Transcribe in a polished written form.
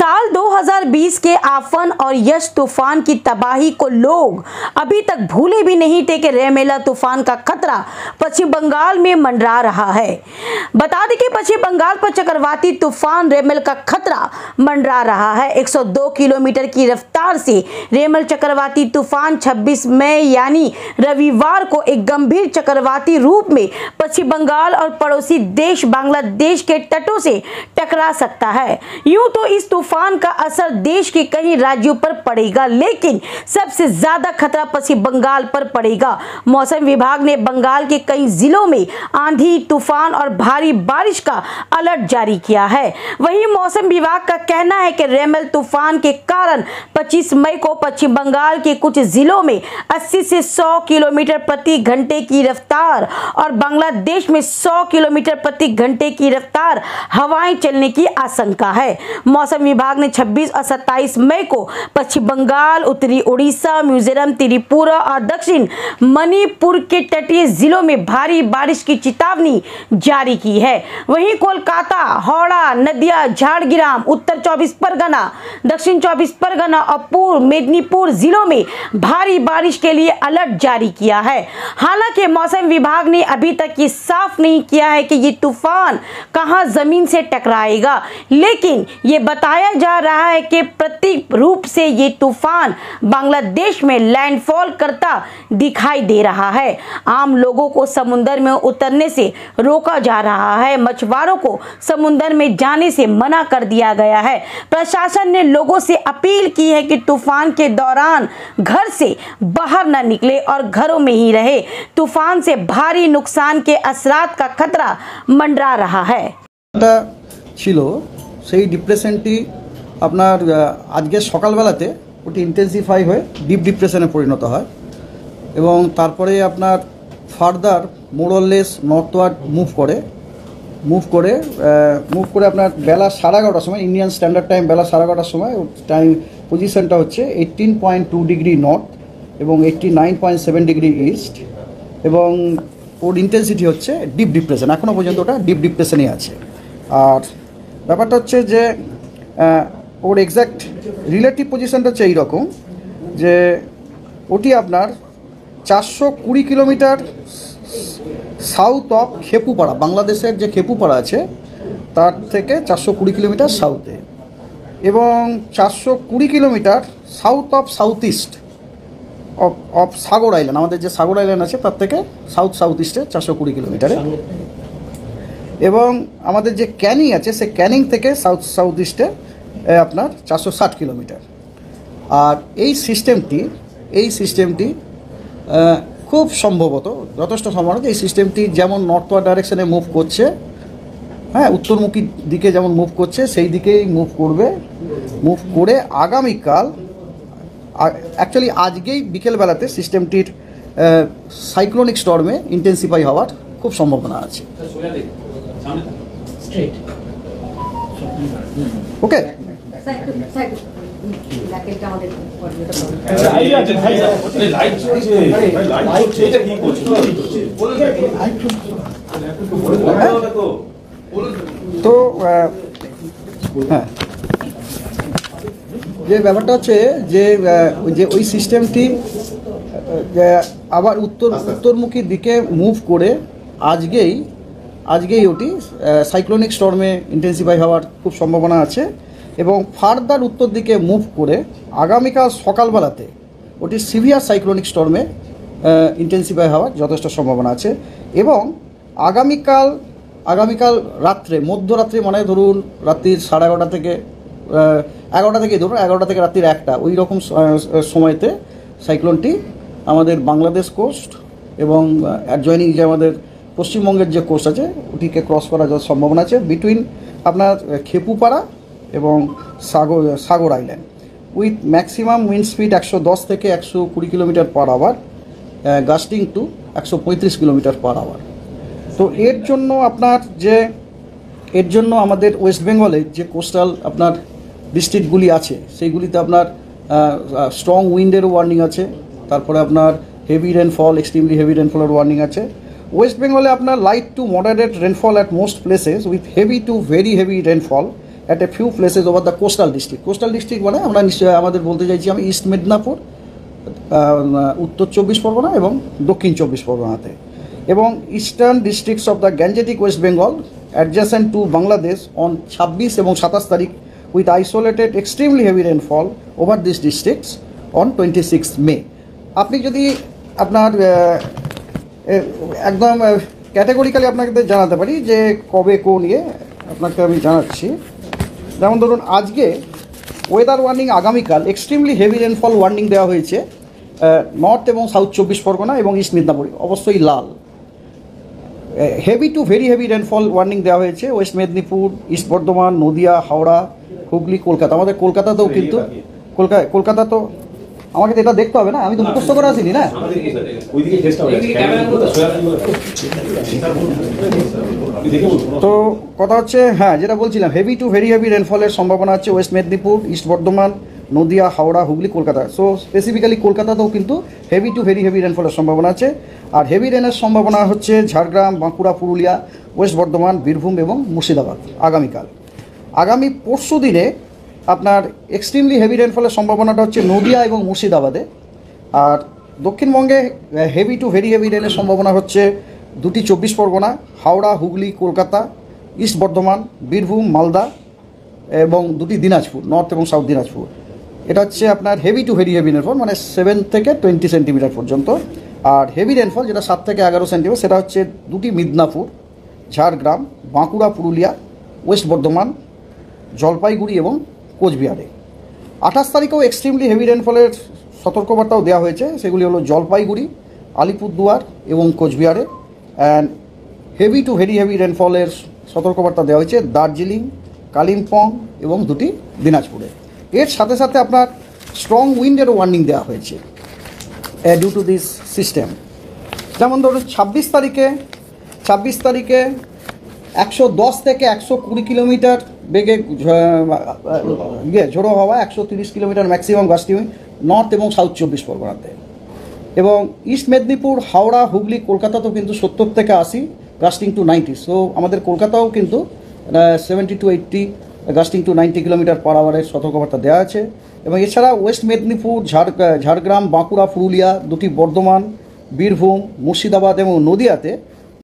साल 2020 के आफन और यश तूफान की तबाही को लोग अभी तक भूले भी नहीं थे कि रेमेला तूफान का खतरा पश्चिम बंगाल में मंडरा रहा है। बता दें कि पश्चिम बंगाल पर चक्रवाती तूफान रेमेल का खतरा मंडरा रहा है। 102 किलोमीटर की रफ्तार से रेमेल चक्रवाती तूफान 26 मई यानी रविवार को एक गंभीर चक्रवाती रूप में पश्चिम बंगाल और पड़ोसी देश बांग्लादेश के तटों से टकरा सकता है। यूं तो इस तूफान का असर देश के कई राज्यों पर पड़ेगा, लेकिन सबसे ज्यादा खतरा पश्चिम बंगाल पर पड़ेगा। मौसम विभाग ने बंगाल के कई जिलों में आंधी, तूफान और भारी बारिश का अलर्ट जारी किया है। वहीं मौसम विभाग का कहना है कि रेमेल तूफान के कारण 25 मई को पश्चिम बंगाल के कुछ जिलों में 80 से 100 किलोमीटर प्रति घंटे की रफ्तार और बांग्लादेश में 100 किलोमीटर प्रति घंटे की रफ्तार हवाएं चलने की आशंका है। मौसम विभाग ने 26 और 27 मई को पश्चिम बंगाल, उत्तरी उड़ीसा, मिजोरम, त्रिपुरा और दक्षिण मणिपुर के तटीय जिलों में भारी बारिश की चेतावनी जारी की है। वहीं कोलकाता, हावड़ा, नदिया, झारग्राम, उत्तर 24 परगना, दक्षिण 24 परगना और पूर्व मेदिनीपुर जिलों में भारी बारिश के लिए अलर्ट जारी किया है। हालांकि मौसम विभाग ने अभी तक ये साफ नहीं किया है कि ये तूफान कहां जमीन से टकराएगा, लेकिन ये बताया जा रहा है कि प्रतीक रूप से ये तूफान बांग्लादेश में लैंडफॉल करता दिखाई दे रहा है। आम लोगों को समुद्र में उतरने से रोका जा रहा है। मछुआरों को समुद्र में जाने से मना कर दिया गया है। प्रशासन ने लोगों से अपील की है कि तूफान के दौरान घर से बाहर न निकले और घरों में ही रहे। तूफान से भारी नुकसान के असरात का खतरा मंडरा रहा है। ছিল সেই ডিপ্রেশনটি আপনার আজকে সকালবেলাতে ওটি ইন্টেন্সিফাই হয়ে ডিপ ডিপ্রেশনে পরিণত হয় এবং তারপরে আপনার ফার্দার মোরলেস নর্থওয়ার্ড মুভ করে আপনার বেলা 11:30টার সময় ইন্ডিয়ান স্ট্যান্ডার্ড টাইম বেলা 11:30টার সময় টাইম পজিশনটা হচ্ছে 18.2 ডিগ্রি নর্থ এবং 89.7 ডিগ্রি ইস্ট এবং ওর ইন্টেন্সিটি হচ্ছে ডিপ ডিপ্রেশন। এখনও পর্যন্ত ওটা ডিপ ডিপ্রেশনই আছে। আর ব্যাপারটা হচ্ছে যে ওর এক্স্যাক্ট রিলেটিভ পজিশনটা হচ্ছে এইরকম যে ওটি আপনার 420 কিলোমিটার সাউথ অফ খেপুপাড়া, বাংলাদেশের যে খেপুপাড়া আছে তার থেকে 420 কিলোমিটার সাউথে এবং 420 kilometre south of south east of Sagar island, আমাদের যে সাগর আইল্যান্ড আছে তার থেকে সাউথ ইস্টে 420 কিলোমিটারে এবং আমাদের যে ক্যানিং আছে সে ক্যানিং থেকে সাউথ ইস্টে আপনার 460 কিলোমিটার। আর এই সিস্টেমটি খুব সম্ভবত যথেষ্ট সম্ভাবনা এই সিস্টেমটি যেমন নর্থওয়ার্ড ডাইরেকশনে মুভ করছে, হ্যাঁ উত্তরমুখী দিকে যেমন মুভ করছে সেই দিকেই মুভ করে আগামীকাল অ্যাকচুয়ালি আজকেই বিকেলবেলাতে সিস্টেমটির সাইক্লোনিক স্টর্মে ইন্টেন্সিফাই হওয়ার খুব সম্ভাবনা আছে। ওকে তো হ্যাঁ যে ব্যাপারটা হচ্ছে যে ওই সিস্টেমটি আবার উত্তরমুখী দিকে মুভ করে আজকেই ওটি সাইক্লোনিক স্টর্মে ইন্টেন্সিফাই হওয়ার খুব সম্ভাবনা আছে এবং ফার্দার উত্তর দিকে মুভ করে আগামীকাল সকালবেলাতে ওটি সিভিয়ার সাইক্লোনিক স্টর্মে ইন্টেন্সিফাই হওয়ার যথেষ্ট সম্ভাবনা আছে এবং আগামীকাল রাত্রে মধ্যরাত্রি মানে ধরুন রাত্রির 11:30 থেকে 11টা থেকে ধরুন 11টা থেকে রাত্রির 1টা ওই রকম সময়তে সাইক্লোনটি আমাদের বাংলাদেশ কোস্ট এবং অ্যাডজয়নিং যে আমাদের পশ্চিমবঙ্গের যে কোস্ট আছে ওটিকে ক্রস করার যত সম্ভাবনা আছে বিটুইন আপনার খেপুপাড়া এবং Sagar island with maximum wind speed 110 থেকে 120 kilometre per hour, gusting to 135 kilometre per hour. তো এর জন্য আমাদের ওয়েস্ট বেঙ্গলের যে কোস্টাল আপনার ডিস্ট্রিক্টগুলি আছে সেইগুলিতে আপনার স্ট্রং উইন্ডেরও ওয়ার্নিং আছে, তারপরে আপনার হেভি রেনফল, এক্সট্রিমলি হেভি রেনফলের ওয়ার্নিং আছে। ওয়েস্ট বেঙ্গলে আপনার light to moderate rainfall at most places with heavy to very heavy rainfall at a few places over the coastal district. Coastal district মানে আমরা নিশ্চয়ই আমাদের বলতে চাইছি আমি ইস্ট মেদিনীপুর, উত্তর 24 পরগনা এবং দক্ষিণ 24 পরগনাতে, এবং eastern districts of the Gangetic West Bengal adjacent to Bangladesh on 26 এবং 27 তারিখ with isolated extremely heavy rainfall over this districts on 26 May. আপনি যদি আপনার একদম ক্যাটাগরিক্যালি আপনাকে জানাতে পারি যে কবে কোন ইয়ে আপনাকে আমি জানাচ্ছি। যেমন ধরুন আজকে ওয়েদার ওয়ার্নিং আগামীকাল এক্সট্রিমলি হেভি রেনফল ওয়ার্নিং দেওয়া হয়েছে নর্থ এবং সাউথ 24 পরগনা এবং ইস্ট মেদিনীপুর, অবশ্যই লাল। Heavy to very heavy rainfall warning দেওয়া হয়েছে ওয়েস্ট মেদিনীপুর, ইস্ট বর্ধমান, নদিয়া, হাওড়া, হুগলি, কলকাতা। আমাদের কলকাতাতেও কিন্তু কলকাতা তো আমাকে তো এটা দেখতে হবে না, আমি তো মুখস্থ করে আসিনি না। তো কথা হচ্ছে হ্যাঁ যেটা বলছিলাম, হেভি টু ভেরি হেভি রেনফলের সম্ভাবনা আছে West Medinipur, east Bardhaman, Nadia, Howrah, Hooghly, Kolkata. So specifically কলকাতাতেও কিন্তু হেভি টু ভেরি হেভি রেনফলের সম্ভাবনা আছে। আর হেভি রেনের সম্ভাবনা হচ্ছে ঝাড়গ্রাম, বাঁকুড়া, পুরুলিয়া, ওয়েস্ট বর্ধমান, বীরভূম এবং মুর্শিদাবাদ আগামীকাল। আগামী পরশু দিনে আপনার এক্সট্রিমলি হেভি রেনফলের সম্ভাবনাটা হচ্ছে নদিয়া এবং মুর্শিদাবাদে। আর দক্ষিণবঙ্গে হেভি টু ভেরি হেভি রেনের সম্ভাবনা হচ্ছে দুটি 24 পরগনা, হাওড়া, হুগলি, কলকাতা, ইস্ট বর্ধমান, বীরভূম, মালদা এবং দুটি দিনাজপুর, নর্থ এবং সাউথ দিনাজপুর। এটা হচ্ছে আপনার heavy to very heavy rainfall, মানে 7 থেকে 20 সেন্টিমিটার পর্যন্ত। আর হেভি রেনফল যেটা 7 থেকে 11 সেন্টিমিটার, সেটা হচ্ছে দুটি মিদনাপুর, ঝাড়গ্রাম, বাঁকুড়া, পুরুলিয়া, ওয়েস্ট বর্ধমান, জলপাইগুড়ি এবং কোচবিহারে। 28 তারিখেও এক্সট্রিমলি হেভি রেনফলের সতর্কবার্তাও দেওয়া হয়েছে, সেগুলি হলো জলপাইগুড়ি, আলিপুরদুয়ার এবং কোচবিহারে। And heavy to very heavy রেনফলের সতর্কবার্তা দেওয়া হয়েছে দার্জিলিং, কালিম্পং এবং দুটি দিনাজপুরে। এর সাথে সাথে আপনার স্ট্রং উইন্ডেরও ওয়ার্নিং দেওয়া হয়েছে ডিউ টু দিস সিস্টেম। যেমন ধরুন 26 তারিখে 110 থেকে 120 কিলোমিটার বেগে ঝোড়ো হাওয়া, 130 কিলোমিটার ম্যাক্সিমাম গাস্টি নর্থ এবং সাউথ 24 পরগনাতে। এবং ইস্ট মেদিনীপুর, হাওড়া, হুগলি, কলকাতাতেও কিন্তু 70 থেকে 80 গাস্টিং টু 90। সো আমাদের কলকাতাও কিন্তু 70 to 80 gusting to 90 kilometre per আওয়ারের সতর্কবার্তা দেওয়া আছে। এবং এছাড়া ওয়েস্ট মেদিনীপুর, ঝাড়গ্রাম, বাঁকুড়া, পুরুলিয়া, দুটি বর্ধমান, বীরভূম, মুর্শিদাবাদ এবং নদিয়াতে